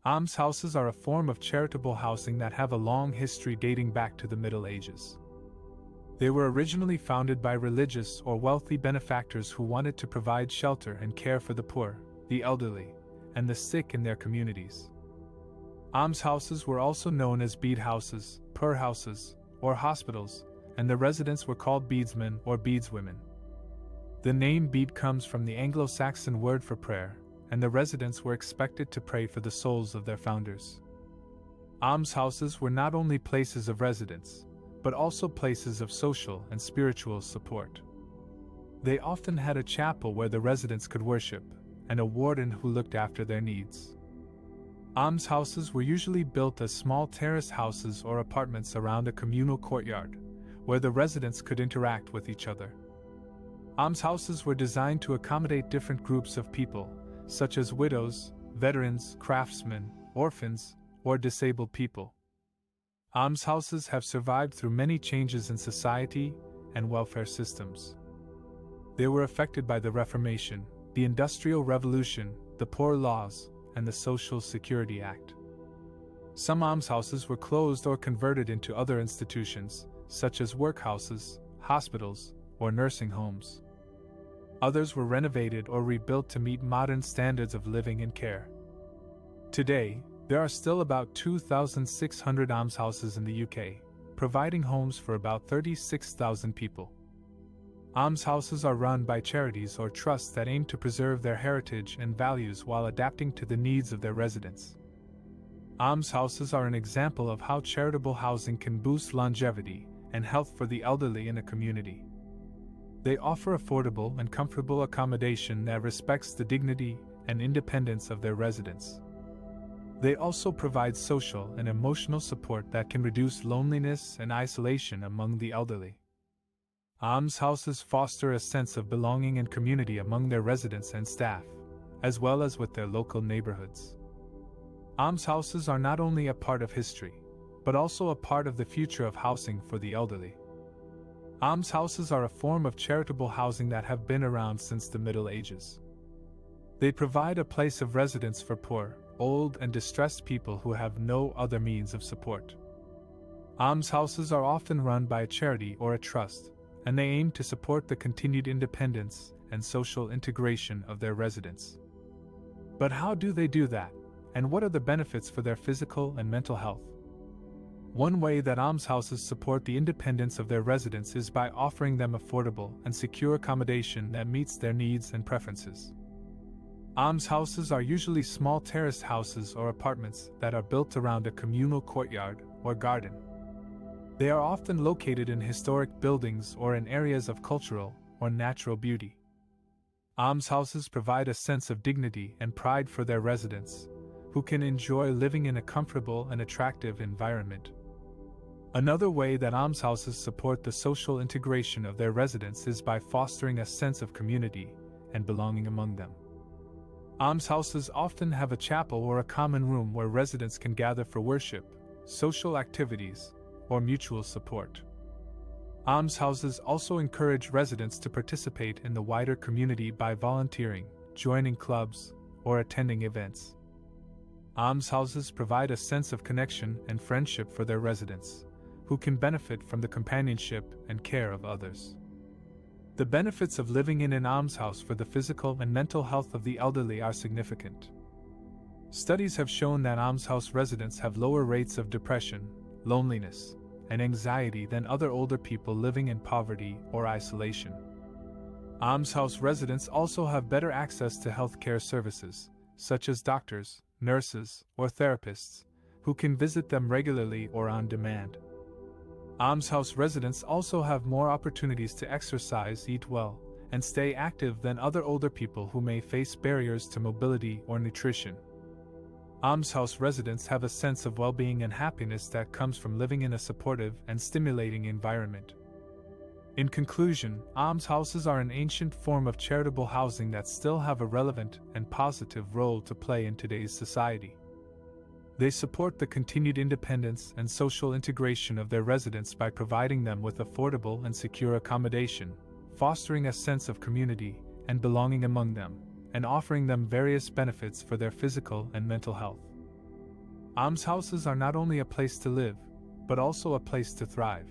Almshouses are a form of charitable housing that have a long history dating back to the Middle Ages. They were originally founded by religious or wealthy benefactors who wanted to provide shelter and care for the poor, the elderly, and the sick in their communities. Almshouses were also known as bead houses, poorhouses, or hospitals, and the residents were called beadsmen or beadswomen. The name bead comes from the Anglo-Saxon word for prayer, and the residents were expected to pray for the souls of their founders. Almshouses were not only places of residence, but also places of social and spiritual support. They often had a chapel where the residents could worship, and a warden who looked after their needs. Almshouses were usually built as small terrace houses or apartments around a communal courtyard, where the residents could interact with each other. Almshouses were designed to accommodate different groups of people, such as widows, veterans, craftsmen, orphans, or disabled people. Almshouses have survived through many changes in society and welfare systems. They were affected by the Reformation, the Industrial Revolution, the Poor Laws, and the Social Security Act. Some almshouses were closed or converted into other institutions, such as workhouses, hospitals, or nursing homes. Others were renovated or rebuilt to meet modern standards of living and care. Today, there are still about 2,600 almshouses in the UK, providing homes for about 36,000 people. Almshouses are run by charities or trusts that aim to preserve their heritage and values while adapting to the needs of their residents. Almshouses are an example of how charitable housing can boost longevity and health for the elderly in a community. They offer affordable and comfortable accommodation that respects the dignity and independence of their residents. They also provide social and emotional support that can reduce loneliness and isolation among the elderly. Almshouses foster a sense of belonging and community among their residents and staff, as well as with their local neighborhoods. Almshouses are not only a part of history, but also a part of the future of housing for the elderly. Almshouses are a form of charitable housing that have been around since the Middle Ages. They provide a place of residence for poor, old, and distressed people who have no other means of support. Almshouses are often run by a charity or a trust, and they aim to support the continued independence and social integration of their residents. But how do they do that, and what are the benefits for their physical and mental health? One way that almshouses support the independence of their residents is by offering them affordable and secure accommodation that meets their needs and preferences. Almshouses are usually small terraced houses or apartments that are built around a communal courtyard or garden. They are often located in historic buildings or in areas of cultural or natural beauty. Almshouses provide a sense of dignity and pride for their residents, who can enjoy living in a comfortable and attractive environment. Another way that almshouses support the social integration of their residents is by fostering a sense of community and belonging among them. Almshouses often have a chapel or a common room where residents can gather for worship, social activities, or mutual support. Almshouses also encourage residents to participate in the wider community by volunteering, joining clubs, or attending events. Almshouses provide a sense of connection and friendship for their residents, who can benefit from the companionship and care of others. The benefits of living in an almshouse for the physical and mental health of the elderly are significant. Studies have shown that almshouse residents have lower rates of depression, loneliness, and anxiety than other older people living in poverty or isolation. Almshouse residents also have better access to health care services, such as doctors, nurses, or therapists, who can visit them regularly or on demand. Almshouse residents also have more opportunities to exercise, eat well, and stay active than other older people who may face barriers to mobility or nutrition. Almshouse residents have a sense of well-being and happiness that comes from living in a supportive and stimulating environment. In conclusion, almshouses are an ancient form of charitable housing that still have a relevant and positive role to play in today's society. They support the continued independence and social integration of their residents by providing them with affordable and secure accommodation, fostering a sense of community and belonging among them, and offering them various benefits for their physical and mental health. Almshouses are not only a place to live, but also a place to thrive.